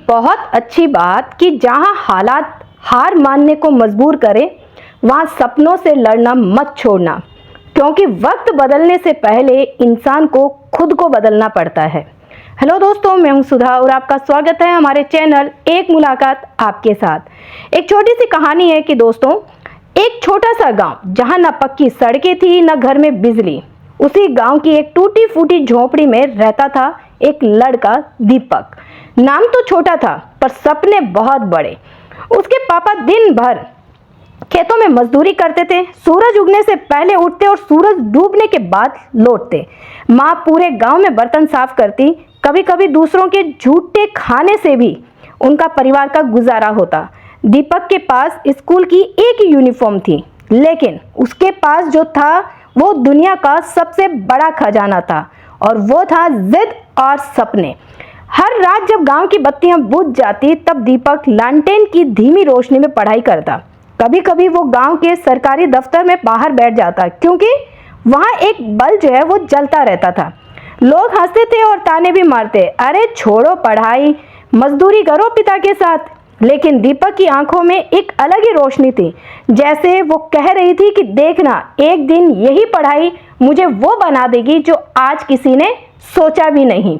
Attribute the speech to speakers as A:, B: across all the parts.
A: बहुत अच्छी बात कि जहां हालात हार मानने को मजबूर करें, वहां सपनों से लड़ना मत छोड़ना, क्योंकि वक्त बदलने से पहले इंसान को खुद को बदलना पड़ता है। हेलो दोस्तों, मैं हूं सुधा और आपका स्वागत है हमारे चैनल एक मुलाकात आपके साथ। एक छोटी सी कहानी है कि दोस्तों, एक छोटा सा गांव जहां न पक्की सड़कें थी न घर में बिजली, उसी गांव की एक टूटी फूटी झोपड़ी में रहता था एक लड़का दीपक। नाम तो छोटा था पर सपने बहुत बड़े। उसके पापा दिन भर खेतों में मजदूरी करते थे, सूरज उगने से पहले उठते और सूरज डूबने के बाद लौटते। माँ पूरे गांव में बर्तन साफ करती। कभी कभी दूसरों के झूठे खाने से भी उनका परिवार का गुजारा होता। दीपक के पास स्कूल की एक ही यूनिफॉर्म थी, लेकिन उसके पास जो था वो दुनिया का सबसे बड़ा खजाना था, और वो था जिद और सपने। हर रात जब गांव की बत्तियां बुझ जाती, तब दीपक लालटेन की धीमी रोशनी में पढ़ाई करता। कभी कभी वो गांव के सरकारी दफ्तर में बाहर बैठ जाता, क्योंकि वहां एक बल्ब जो है वो जलता रहता था। लोग हंसते थे और ताने भी मारते, अरे छोड़ो पढ़ाई, मजदूरी करो पिता के साथ। लेकिन दीपक की आंखों में एक अलग ही रोशनी थी, जैसे वो कह रही थी कि देखना, एक दिन यही पढ़ाई मुझे वो बना देगी जो आज किसी ने सोचा भी नहीं।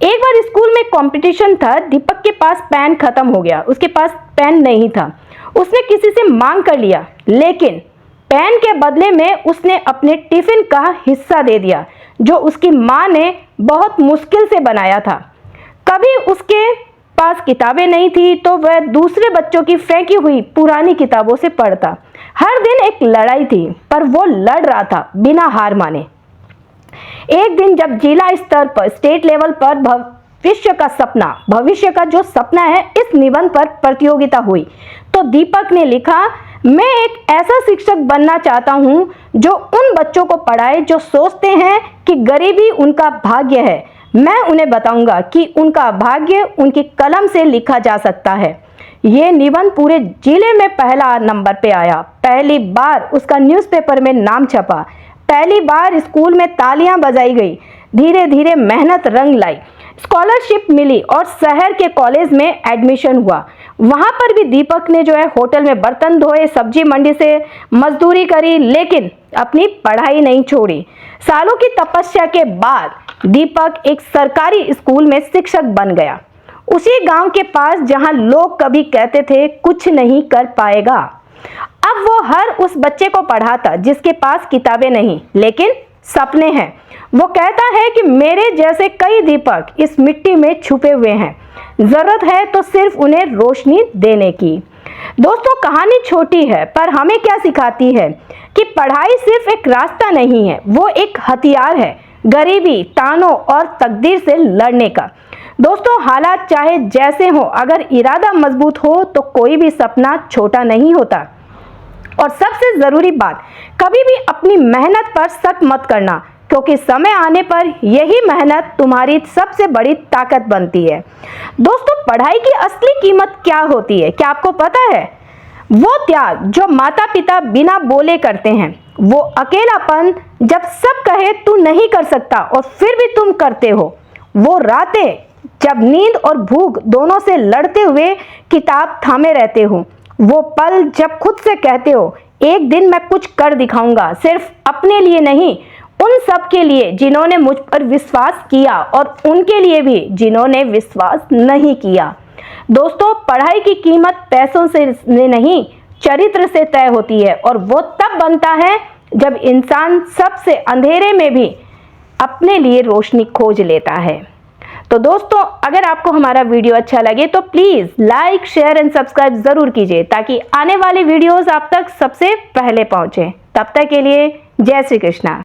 A: एक बार स्कूल में कंपटीशन था। दीपक के पास पेन खत्म हो गया, उसके पास पेन नहीं था। उसने किसी से मांग कर लिया, लेकिन पेन के बदले में उसने अपने टिफिन का हिस्सा दे दिया, जो उसकी माँ ने बहुत मुश्किल से बनाया था। कभी उसके पास किताबें नहीं थी तो वह दूसरे बच्चों की फेंकी हुई पुरानी किताबों से पढ़ता। हर दिन एक लड़ाई थी, पर वो लड़ रहा था बिना हार माने। एक दिन जब जिला स्तर पर, स्टेट लेवल पर भविष्य का जो सपना है, इस निबंध पर प्रतियोगिता हुई, तो दीपक ने लिखा, मैं एक ऐसा शिक्षक बनना चाहता हूं जो उन बच्चों को पढ़ाए जो सोचते हैं कि गरीबी उनका भाग्य है। मैं उन्हें बताऊंगा कि उनका भाग्य उनकी कलम से लिखा जा सकता है। ये निबंध पूरे जिले में पहला नंबर पे आया। पहली बार उसका न्यूज़पेपर में नाम छपा। पहली बार स्कूल में तालियां बजाई गई। धीरे धीरे मेहनत रंग लाई, स्कॉलरशिप मिली और शहर के कॉलेज में एडमिशन हुआ। वहां पर भी दीपक ने जो है होटल में बर्तन धोए, सब्जी मंडी से मजदूरी करी, लेकिन अपनी पढ़ाई नहीं छोड़ी। सालों की तपस्या के बाद दीपक एक सरकारी स्कूल में शिक्षक बन गया, उसी गांव के पास जहां लोग कभी कहते थे कुछ नहीं कर पाएगा। अब वो हर उस बच्चे को पढ़ाता जिसके पास किताबें नहीं, लेकिन सपने हैं। वो कहता है कि मेरे जैसे कई दीपक इस मिट्टी में छुपे हुए हैं, जरूरत है तो सिर्फ उन्हें रोशनी देने की। दोस्तों, कहानी छोटी है पर हमें क्या सिखाती है कि पढ़ाई सिर्फ एक रास्ता नहीं है, वो एक हथियार है गरीबी, तानों और तकदीर से लड़ने का। दोस्तों, हालात चाहे जैसे हो, अगर इरादा मजबूत हो तो कोई भी सपना छोटा नहीं होता। और सबसे जरूरी बात, कभी भी अपनी मेहनत पर शक मत करना, क्योंकि समय आने पर यही मेहनत तुम्हारी सबसे बड़ी ताकत बनती है। दोस्तों, पढ़ाई की असली कीमत क्या होती है, क्या आपको पता है? वो त्याग जो माता पिता बिना बोले करते हैं, वो अकेलापन जब सब कहे तू नहीं कर सकता और फिर भी तुम करते हो, वो रातें जब नींद और भूख दोनों से लड़ते हुए किताब थामे रहते हो, वो पल जब खुद से कहते हो एक दिन मैं कुछ कर दिखाऊंगा, सिर्फ अपने लिए नहीं, उन सब के लिए जिन्होंने मुझ पर विश्वास किया और उनके लिए भी जिन्होंने विश्वास नहीं किया। दोस्तों, पढ़ाई की कीमत पैसों से नहीं, चरित्र से तय होती है, और वो तब बनता है जब इंसान सबसे अंधेरे में भी अपने लिए रोशनी खोज लेता है। तो दोस्तों, अगर आपको हमारा वीडियो अच्छा लगे तो please like, share and subscribe ज़रूर कीजिए, ताकि आने वाली वीडियोस आप तक सबसे पहले पहुंचे। तब तक के लिए जय श्री कृष्णा।